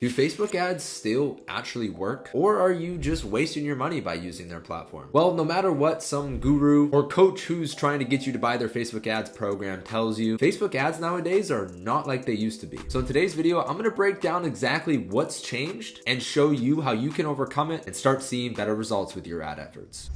Do Facebook ads still actually work? Or are you just wasting your money by using their platform? Well, no matter what some guru or coach who's trying to get you to buy their Facebook ads program tells you, Facebook ads nowadays are not like they used to be. So in today's video, I'm gonna break down exactly what's changed and show you how you can overcome it and start seeing better results with your ad efforts.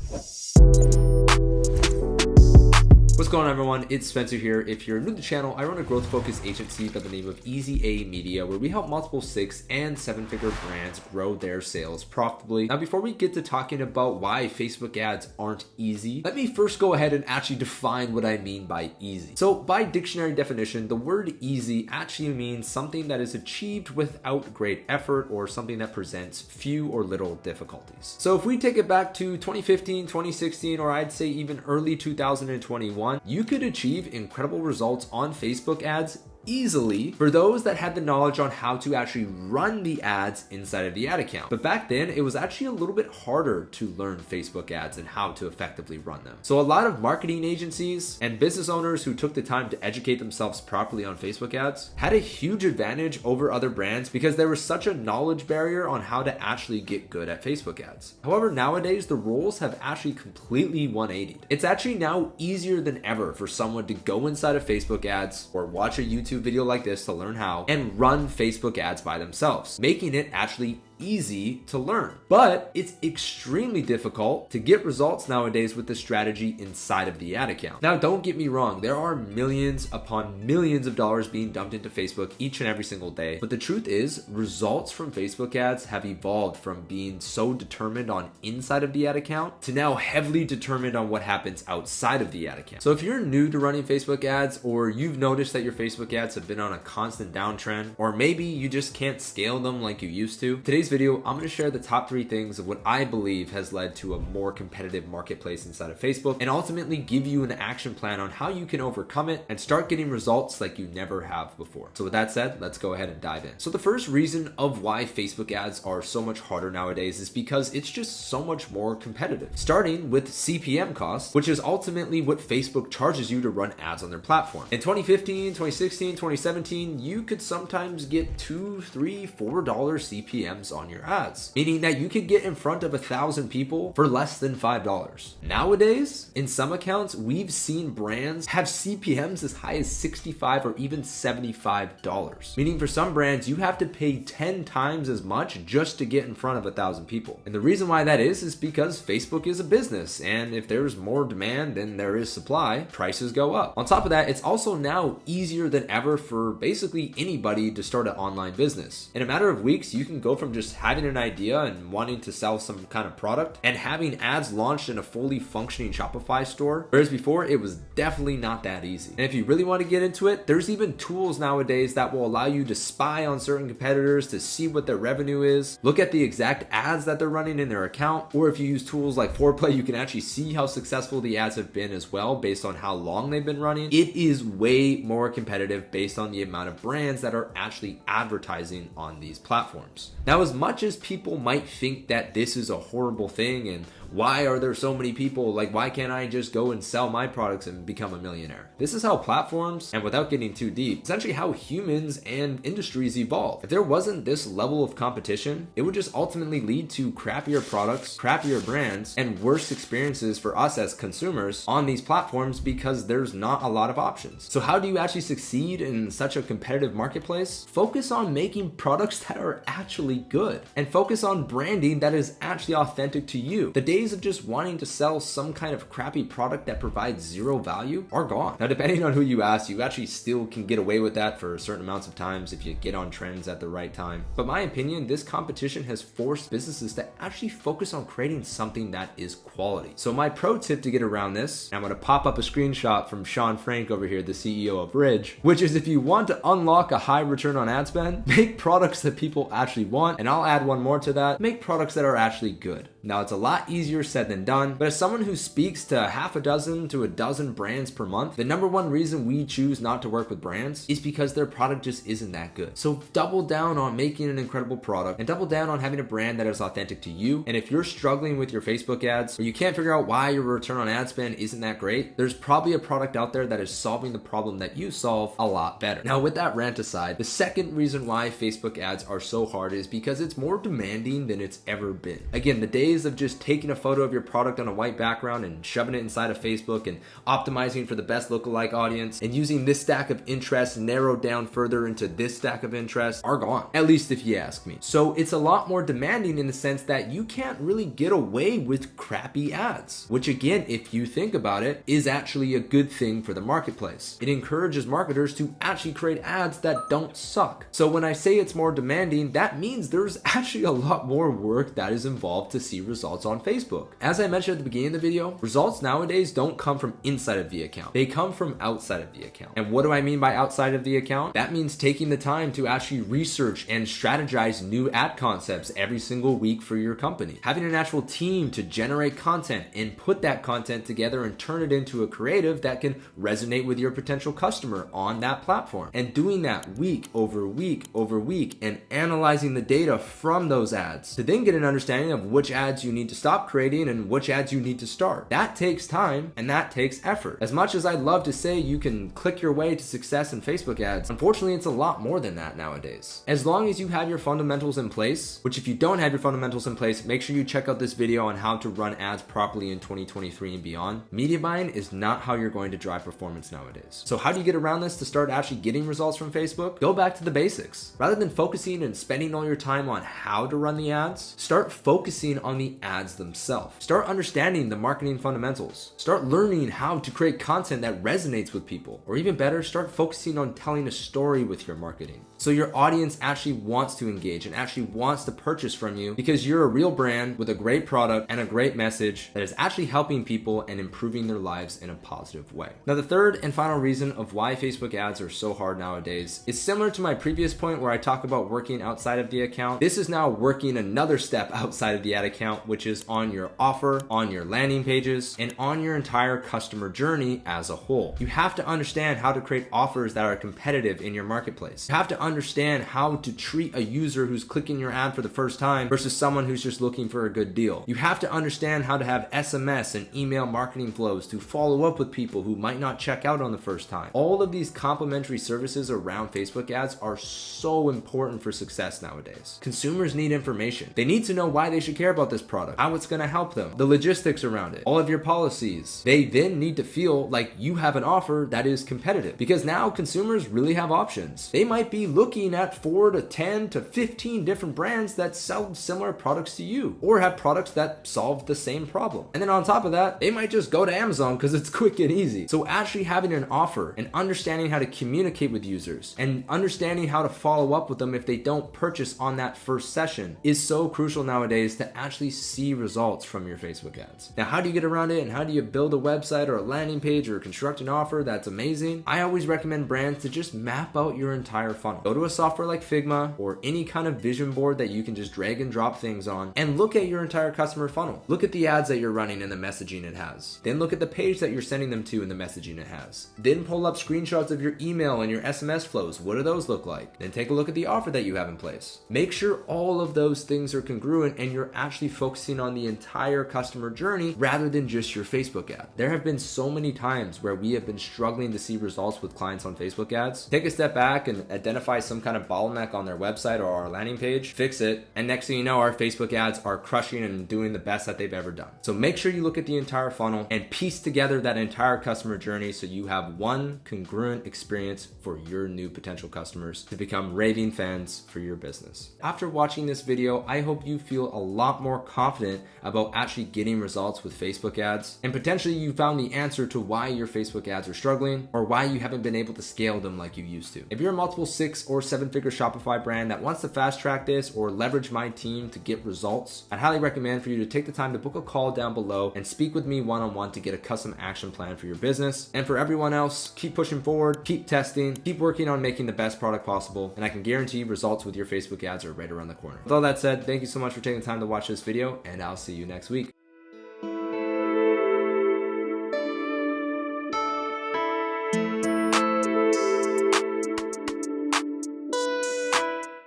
What's going on, everyone? It's Spencer here. If you're new to the channel, I run a growth-focused agency by the name of Easy A Media, where we help multiple 6- and 7-figure brands grow their sales profitably. Now, before we get to talking about why Facebook ads aren't easy, let me first go ahead and actually define what I mean by easy. So by dictionary definition, the word easy actually means something that is achieved without great effort or something that presents few or little difficulties. So if we take it back to 2015, 2016, or I'd say even early 2021, you could achieve incredible results on Facebook ads easily for those that had the knowledge on how to actually run the ads inside of the ad account. But back then, it was actually a little bit harder to learn Facebook ads and how to effectively run them. So a lot of marketing agencies and business owners who took the time to educate themselves properly on Facebook ads had a huge advantage over other brands because there was such a knowledge barrier on how to actually get good at Facebook ads. However, nowadays, the roles have actually completely 180'd. It's actually now easier than ever for someone to go inside of Facebook ads or watch a YouTube video like this to learn how and run Facebook ads by themselves, making it actually easy to learn. But it's extremely difficult to get results nowadays with the strategy inside of the ad account. Now, don't get me wrong, there are millions upon millions of dollars being dumped into Facebook each and every single day. But the truth is, results from Facebook ads have evolved from being so determined on inside of the ad account to now heavily determined on what happens outside of the ad account. So if you're new to running Facebook ads, or you've noticed that your Facebook ads have been on a constant downtrend, or maybe you just can't scale them like you used to, today's video, I'm going to share the top 3 things of what I believe has led to a more competitive marketplace inside of Facebook, and ultimately give you an action plan on how you can overcome it and start getting results like you never have before. So with that said, let's go ahead and dive in. So the first reason of why Facebook ads are so much harder nowadays is because it's just so much more competitive. Starting with CPM costs, which is ultimately what Facebook charges you to run ads on their platform. In 2015, 2016, 2017, you could sometimes get $2, $3, $4 CPMs on your ads, meaning that you could get in front of 1,000 people for less than $5. Nowadays, in some accounts, we've seen brands have CPMs as high as $65 or even $75, meaning for some brands, you have to pay 10 times as much just to get in front of 1,000 people. And the reason why that is because Facebook is a business, and if there's more demand than there is supply, prices go up. On top of that, it's also now easier than ever for basically anybody to start an online business. In a matter of weeks, you can go from just having an idea and wanting to sell some kind of product and having ads launched in a fully functioning Shopify store, whereas before it was definitely not that easy. And if you really want to get into it, there's even tools nowadays that will allow you to spy on certain competitors to see what their revenue is, look at the exact ads that they're running in their account, or if you use tools like Foreplay, you can actually see how successful the ads have been as well based on how long they've been running. It is way more competitive based on the amount of brands that are actually advertising on these platforms. Now, as much as people might think that this is a horrible thing and why are there so many people, like why can't I just go and sell my products and become a millionaire? This is how platforms, and without getting too deep, essentially how humans and industries evolve. If there wasn't this level of competition, it would just ultimately lead to crappier products, crappier brands, and worse experiences for us as consumers on these platforms because there's not a lot of options. So how do you actually succeed in such a competitive marketplace? Focus on making products that are actually good, and focus on branding that is actually authentic to you. The days of just wanting to sell some kind of crappy product that provides zero value are gone. Now, depending on who you ask, you actually still can get away with that for certain amounts of times if you get on trends at the right time. But my opinion, this competition has forced businesses to actually focus on creating something that is quality. So my pro tip to get around this, and I'm going to pop up a screenshot from Sean Frank over here, the CEO of Ridge, which is if you want to unlock a high return on ad spend, make products that people actually want. And I'll add one more to that, make products that are actually good. Now, it's a lot easier said than done, but as someone who speaks to half a dozen to a dozen brands per month, the number one reason we choose not to work with brands is because their product just isn't that good. So double down on making an incredible product and double down on having a brand that is authentic to you. And if you're struggling with your Facebook ads or you can't figure out why your return on ad spend isn't that great, there's probably a product out there that is solving the problem that you solve a lot better. Now, with that rant aside, the second reason why Facebook ads are so hard is because it's more demanding than it's ever been. Again, the days of just taking a photo of your product on a white background and shoving it inside of Facebook and optimizing for the best lookalike audience and using this stack of interests narrowed down further into this stack of interests are gone, at least if you ask me. So it's a lot more demanding in the sense that you can't really get away with crappy ads, which again, if you think about it, is actually a good thing for the marketplace. It encourages marketers to actually create ads that don't suck. So when I say it's more demanding, that means there's actually a lot more work that is involved to see results on Facebook. As I mentioned at the beginning of the video, results nowadays don't come from inside of the account. They come from outside of the account. And what do I mean by outside of the account? That means taking the time to actually research and strategize new ad concepts every single week for your company. Having an actual team to generate content and put that content together and turn it into a creative that can resonate with your potential customer on that platform. And doing that week over week over week and analyzing the data from those ads to then get an understanding of which ads you need to stop creating and which ads you need to start. That takes time and that takes effort. As much as I'd love to say you can click your way to success in Facebook ads, unfortunately it's a lot more than that nowadays. As long as you have your fundamentals in place, which if you don't have your fundamentals in place, make sure you check out this video on how to run ads properly in 2023 and beyond. Media buying is not how you're going to drive performance nowadays. So how do you get around this to start actually getting results from Facebook? Go back to the basics. Rather than focusing and spending all your time on how to run the ads, start focusing on the ads themselves. Start understanding the marketing fundamentals. Start learning how to create content that resonates with people. Or even better, start focusing on telling a story with your marketing. So your audience actually wants to engage and actually wants to purchase from you because you're a real brand with a great product and a great message that is actually helping people and improving their lives in a positive way. Now, the third and final reason of why Facebook ads are so hard nowadays is similar to my previous point where I talk about working outside of the account. This is now working another step outside of the ad account, which is on your offer, on your landing pages, and on your entire customer journey as a whole. You have to understand how to create offers that are competitive in your marketplace. You have to understand how to treat a user who's clicking your ad for the first time versus someone who's just looking for a good deal. You have to understand how to have SMS and email marketing flows to follow up with people who might not check out on the first time. All of these complementary services around Facebook ads are so important for success nowadays. Consumers need information. They need to know why they should care about this product, how it's going to help them, the logistics around it, all of your policies. They then need to feel like you have an offer that is competitive because now consumers really have options. They might be looking at 4 to 10 to 15 different brands that sell similar products to you or have products that solve the same problem. And then on top of that, they might just go to Amazon because it's quick and easy. So actually having an offer and understanding how to communicate with users and understanding how to follow up with them if they don't purchase on that first session is so crucial nowadays to actually see results from your Facebook ads. Now, how do you get around it and how do you build a website or a landing page or construct an offer that's amazing? I always recommend brands to just map out your entire funnel. Go to a software like Figma or any kind of vision board that you can just drag and drop things on and look at your entire customer funnel. Look at the ads that you're running and the messaging it has. Then look at the page that you're sending them to and the messaging it has. Then pull up screenshots of your email and your SMS flows. What do those look like? Then take a look at the offer that you have in place. Make sure all of those things are congruent and you're actually focusing on the entire customer journey rather than just your Facebook ad. There have been so many times where we have been struggling to see results with clients on Facebook ads. Take a step back and identify some kind of bottleneck on their website or our landing page, fix it, and next thing you know, our Facebook ads are crushing and doing the best that they've ever done. So make sure you look at the entire funnel and piece together that entire customer journey so you have one congruent experience for your new potential customers to become raving fans for your business. After watching this video, I hope you feel a lot more confident about actually getting results with Facebook ads, and potentially you found the answer to why your Facebook ads are struggling or why you haven't been able to scale them like you used to. If you're a multiple 6 6 or 7-figure Shopify brand that wants to fast track this or leverage my team to get results, I'd highly recommend for you to take the time to book a call down below and speak with me one-on-one to get a custom action plan for your business. And for everyone else, keep pushing forward, keep testing, keep working on making the best product possible, and I can guarantee results with your Facebook ads are right around the corner. With all that said, thank you so much for taking the time to watch this video, and I'll see you next week.